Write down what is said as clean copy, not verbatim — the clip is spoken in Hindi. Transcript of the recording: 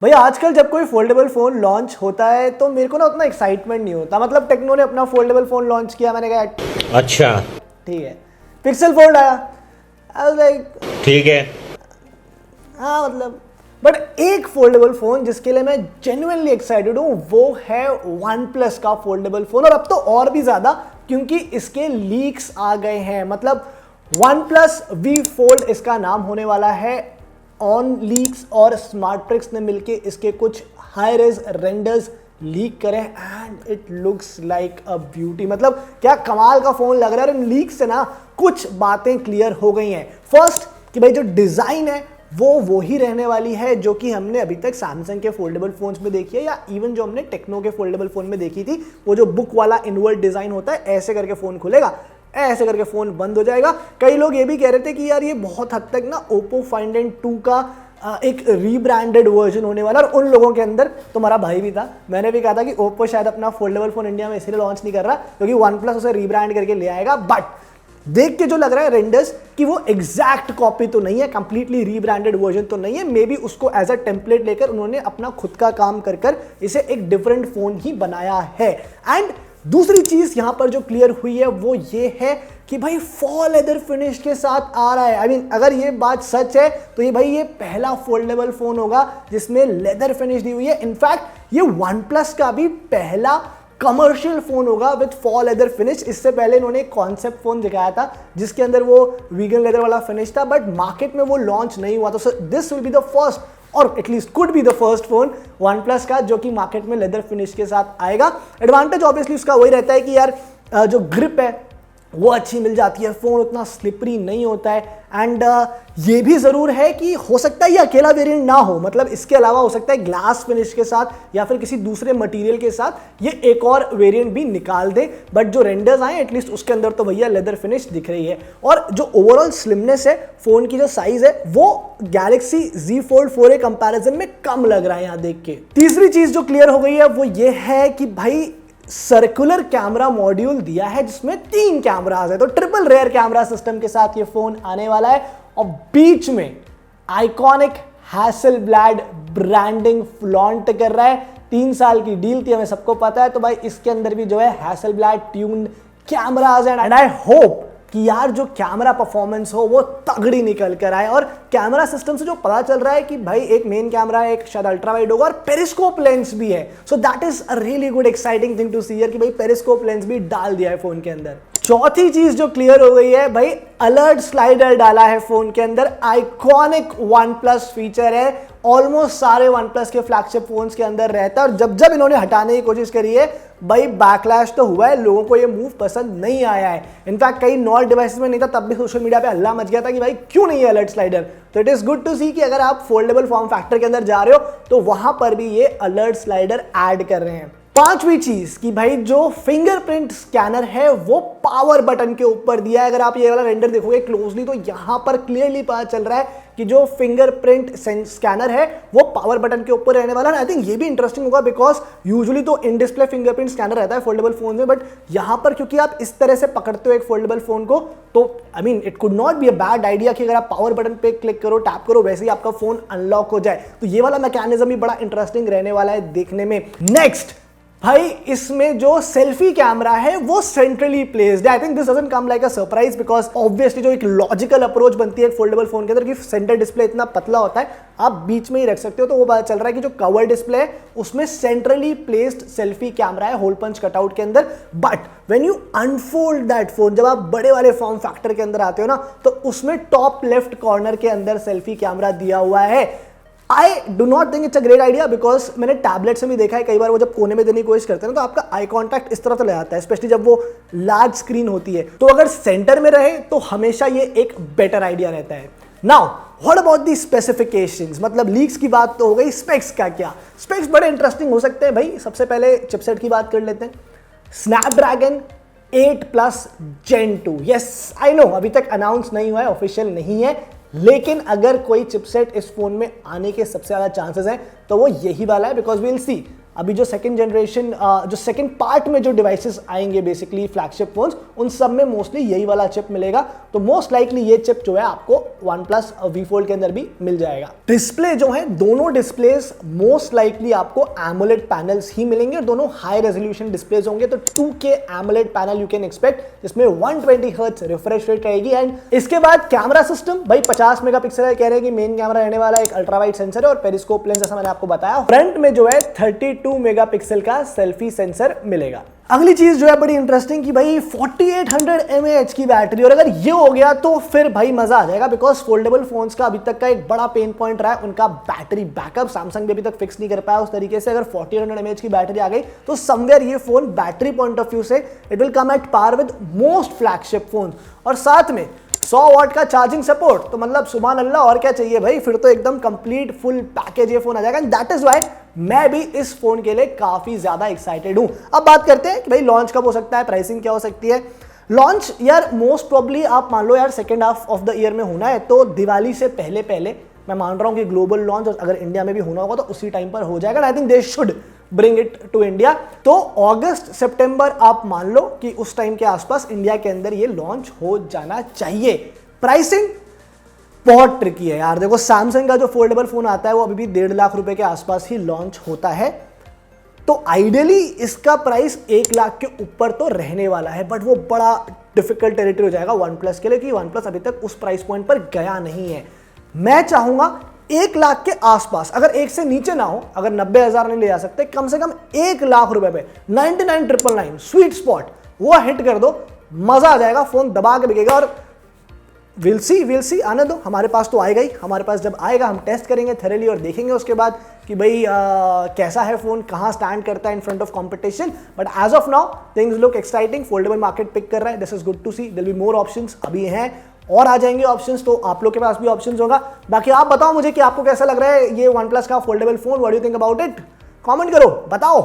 भैया आजकल जब कोई फोल्डेबल फोन लॉन्च होता है तो मेरे को ना उतना एक्साइटमेंट नहीं होता। मतलब टेक्नो ने अपना फोल्डेबल फोन लॉन्च किया, मैंने कहा अच्छा ठीक है। पिक्सल फोल्ड आया, आई वाज लाइक ठीक है। हाँ मतलब, बट एक फोल्डेबल फोन जिसके लिए मैं जेन्युइनली एक्साइटेड हूँ वो है वन प्लस का फोल्डेबल फोन, और अब तो और भी ज्यादा क्योंकि इसके लीक्स आ गए हैं। मतलब वन प्लस वी फोल्ड इसका नाम होने वाला है। ऑन लीक्स और स्मार्ट ट्रिक्स ने मिलके इसके कुछ हाई रेज रेंडर्स लीक करें and it looks like a beauty. मतलब क्या कमाल का फोन लग रहा है। और इन लीक्स से ना कुछ बातें क्लियर हो गई हैं। फर्स्ट कि भाई जो डिजाइन है वो ही रहने वाली है जो कि हमने अभी तक सैमसंग के फोल्डेबल फोन्स में देखी है, या इवन जो हमने टेक्नो के फोल्डेबल फोन में देखी थी। वो जो बुक वाला इनवर्ट डिजाइन होता है, ऐसे करके फोन खुलेगा, ऐसे करके फोन बंद हो जाएगा। कई लोग ये भी कह रहे थे कि यार ये बहुत हद तक ना Oppo Find N2 का एक रीब्रांडेड वर्जन होने वाला। और उन लोगों के अंदर तुम्हारा भाई भी था। मैंने भी कहा था कि Oppo शायद अपना फोल्डेबल फोन इंडिया में इसलिए लॉन्च नहीं कर रहा क्योंकि OnePlus उसे रीब्रांड करके ले आएगा। बट देख के जो लग रहा है रेंडर्स कि वो एग्जैक्ट कॉपी तो नहीं है, कंप्लीटली रीब्रांडेड वर्जन तो नहीं है। मे बी उसको एज अ टेम्पलेट लेकर उन्होंने अपना खुद का काम कर इसे एक डिफरेंट फोन ही बनाया है। एंड दूसरी चीज यहां पर जो क्लियर हुई है वो ये है कि भाई फॉल लेदर फिनिश के साथ आ रहा है। आई मीन अगर ये बात सच है तो ये भाई ये पहला फोल्डेबल फोन होगा जिसमें लेदर फिनिश दी हुई है। इनफैक्ट ये वन प्लस का भी पहला कमर्शियल फोन होगा विद फॉल लेदर फिनिश। इससे पहले इन्होंने एक कॉन्सेप्ट फोन दिखाया था जिसके अंदर वो वीगन लेदर वाला फिनिश था, बट मार्केट में वो लॉन्च नहीं हुआ। तो this will be the first और at least could be the first phone OnePlus का जो कि मार्केट में लेदर फिनिश के साथ आएगा। एडवांटेज ऑब्वियसली उसका वही रहता है कि यार जो ग्रिप है वो अच्छी मिल जाती है, फोन उतना स्लिपरी नहीं होता है। एंड ये भी जरूर है कि हो सकता है ये अकेला वेरिएंट ना हो, मतलब इसके अलावा हो सकता है ग्लास फिनिश के साथ या फिर किसी दूसरे मटेरियल के साथ ये एक और वेरिएंट भी निकाल दे। बट जो रेंडर्स आए एटलीस्ट उसके अंदर तो भैया लेदर फिनिश दिख रही है। और जो ओवरऑल स्लिमनेस है, फोन की जो साइज है वो Galaxy Z Fold 4a comparison में कम लग रहा है यहां देख के। तीसरी चीज जो क्लियर हो गई है वो ये है कि भाई सर्कुलर कैमरा मॉड्यूल दिया है जिसमें 3 कैमरास है। तो ट्रिपल रेयर कैमरा सिस्टम के साथ ये फोन आने वाला है। और बीच में आइकॉनिक हैसेलब्लैड ब्रांडिंग फ्लॉन्ट कर रहा है। 3 साल की डील थी, हमें सबको पता है। तो भाई इसके अंदर भी जो है हैसेलब्लैड ट्यून्ड कैमरास हैं। एंड आई होप कि यार जो कैमरा परफॉर्मेंस हो वो तगड़ी निकल कर आए। और कैमरा सिस्टम से जो पता चल रहा है कि भाई एक मेन कैमरा है, एक शायद अल्ट्रा वाइड होगा और पेरिस्कोप लेंस भी है। So that is a really good exciting thing to see here कि भाई पेरिस्कोप लेंस भी डाल दिया है फोन के अंदर। चौथी चीज जो क्लियर हो गई है भाई, अलर्ट स्लाइडर डाला है फोन के अंदर। आइकॉनिक वन प्लस फीचर है, ऑलमोस्ट सारे वन प्लस के फ्लैगशिप फोन्स के अंदर रहता है। और जब जब इन्होंने हटाने की कोशिश करी है भाई बैकलैश तो हुआ है, लोगों को ये मूव पसंद नहीं आया है। इनफैक्ट कई नॉट डिवाइसेस में नहीं था तब भी सोशल मीडिया पे हल्ला मच गया था कि भाई क्यों नहीं है अलर्ट स्लाइडर। तो इट इज गुड टू सी कि अगर आप फोल्डेबल फॉर्म फैक्टर के अंदर जा रहे हो तो वहां पर भी ये अलर्ट स्लाइडर ऐड कर रहे हैं। पांचवी चीज कि भाई जो फिंगरप्रिंट स्कैनर है वो पावर बटन के ऊपर दिया है। अगर आप ये वाला रेंडर देखोगे क्लोजली तो यहां पर क्लियरली पता चल रहा है कि जो फिंगरप्रिंट स्कैनर है वो पावर बटन के ऊपर रहने वाला है। आई थिंक ये भी इंटरेस्टिंग होगा बिकॉज यूजुअली तो इन डिस्प्ले फिंगरप्रिंट स्कैनर रहता है फोल्डेबल फोन में, बट यहां पर क्योंकि आप इस तरह से पकड़ते हो एक फोल्डेबल फोन को, तो I mean it could not be a bad idea कि अगर आप पावर बटन पे क्लिक करो, टैप करो, वैसे ही आपका फोन अनलॉक हो जाए। तो ये वाला मैकेनिज्म भी बड़ा इंटरेस्टिंग रहने वाला है देखने में। नेक्स्ट भाई इसमें जो सेल्फी कैमरा है वो सेंट्रली प्लेस्ड है। I think this doesn't come like a surprise because obviously जो एक लॉजिकल अप्रोच बनती है एक फोल्डेबल फोन के अंदर कि सेंटर डिस्प्ले इतना पतला होता है, आप बीच में ही रख सकते हो। तो वो पता चल रहा है कि जो कवर डिस्प्ले है उसमें सेंट्रली प्लेस्ड सेल्फी कैमरा है होल पंच कटआउट के अंदर। But when you unfold that phone, जब आप बड़े वाले फॉर्म फैक्टर के अंदर आते हो ना, तो उसमें टॉप लेफ्ट कॉर्नर के अंदर सेल्फी कैमरा दिया हुआ है। I do not think it's a great idea because मैंने टैबलेट से भी देखा है कई बार वो जब कोने में देने की कोशिश करते हैं तो आपका आई कॉन्टैक्ट इस तरह से ले आता है, स्पेशली जब वो लार्ज स्क्रीन होती है। तो अगर सेंटर में रहे तो हमेशा ये एक बेटर आइडिया रहता है। Now what about the specifications, मतलब लीक्स की बात तो हो गई, स्पेक्स का क्या? स्पेक्स बड़े इंटरेस्टिंग हो सकते हैं भाई। सबसे पहले चिपसेट की बात कर लेते हैं। Snapdragon 8+ Gen 2, yes I know अभी तक अनाउंस नहीं हुआ है, ऑफिशियल नहीं है, लेकिन अगर कोई चिपसेट इस फोन में आने के सबसे ज्यादा चांसेस हैं तो वो यही वाला है बिकॉज वी विल सी अभी जो सेकंड जनरेशन जो सेकंड पार्ट में जो डिवाइसेस आएंगे बेसिकली फ्लैगशिप फोन्स, उन सब में मोस्टली यही वाला चिप मिलेगा। तो मोस्ट लाइकली ये चिप जो है आपको OnePlus V Fold के अंदर भी मिल जाएगा। डिस्प्ले जो है, दोनों डिस्प्लेस मोस्ट लाइकली आपको AMOLED पैनल्स ही मिलेंगे और दोनों हाई रेजोल्यूशन डिस्प्लेस होंगे। तो 2K AMOLED panel you can expect, जिसमें 120 हर्ट्ज रिफ्रेश रेट रहेगी। एंड इसके बाद कैमरा सिस्टम भाई 50 मेगापिक्सल है, कह रहे हैं कि मेन कैमरा रहने वाला है, एक अल्ट्रा वाइड सेंसर है और पेरिस्कोप लेंस जैसा मैंने आपको बताया। फ्रंट में जो है 32 मेगापिक्सल का सेल्फी सेंसर मिलेगा। अगली चीज जो है बड़ी इंटरेस्टिंग कि भाई 4800 mAh की बैटरी, और अगर ये हो गया तो फिर भाई मजा आ जाएगा, बिकॉज फोल्डेबल फोन्स का अभी तक का एक बड़ा पेन पॉइंट रहा है उनका बैटरी बैकअप। सैमसंग भी अभी तक फिक्स नहीं कर पाया उस तरीके से। अगर 4800 mAh की बैटरी आ गई तो समवेयर ये phone battery point of view से it will come at par with most flagship phone, और साथ में 100 वाट का चार्जिंग सपोर्ट। तो मतलब सुभान अल्लाह, और क्या चाहिए भाई, फिर तो एकदम कंप्लीट फुल पैकेज ये फोन आ जाएगा। एंड दैट इज व्हाई मैं भी इस फोन के लिए काफी ज्यादा एक्साइटेड हूं। अब बात करते हैं कि भाई लॉन्च कब हो सकता है, प्राइसिंग क्या हो सकती है। लॉन्च यार मोस्ट प्रोबब्ली आप मान लो यार second half of the year में होना है, तो दिवाली से पहले पहले मैं मान रहा हूं कि ग्लोबल लॉन्च अगर इंडिया में भी होना होगा तो उसी टाइम पर हो जाएगा। I think they should bring it to India. तो अगस्त सितंबर आप मान लो कि उस टाइम के आसपास इंडिया के अंदर ये लॉन्च हो जाना चाहिए। प्राइसिंग बहुत ट्रिकी है यार। देखो सैमसंग का जो फोल्डेबल फोन आता है वो अभी भी 1.5 लाख रुपए के आसपास ही लॉन्च होता है, तो आइडियली इसका प्राइस 1 लाख के ऊपर तो रहने वाला है। बट वो बड़ा डिफिकल्ट टेरिटरी हो जाएगा OnePlus के लिए, कि OnePlus अभी तक उस प्राइस पॉइंट पर गया नहीं है। मैं चाहूंगा 1 लाख के आसपास, अगर 1 से नीचे ना हो, अगर 90,000 नहीं ले जा सकते, कम से कम 1 लाख रुपए पे 99,999 स्वीट स्पॉट वो हिट कर दो, मजा आ जाएगा, फोन दबा के बिकेगा। और विल सी आने दो, हमारे पास तो आएगा ही। हमारे पास जब आएगा हम टेस्ट करेंगे थेरेली और देखेंगे उसके बाद कि भाई कैसा है फोन, कहां स्टैंड करता है in front of competition. But as of now things look exciting. Foldable market pick कर रहा है, this is good to see. There will be more options, अभी हैं और आ जाएंगे ऑप्शंस, तो आप लोग के पास भी ऑप्शंस होगा। बाकी आप बताओ मुझे कि आपको कैसा लग रहा है ये OnePlus का foldable phone, what do you think about it, comment करो, बताओ।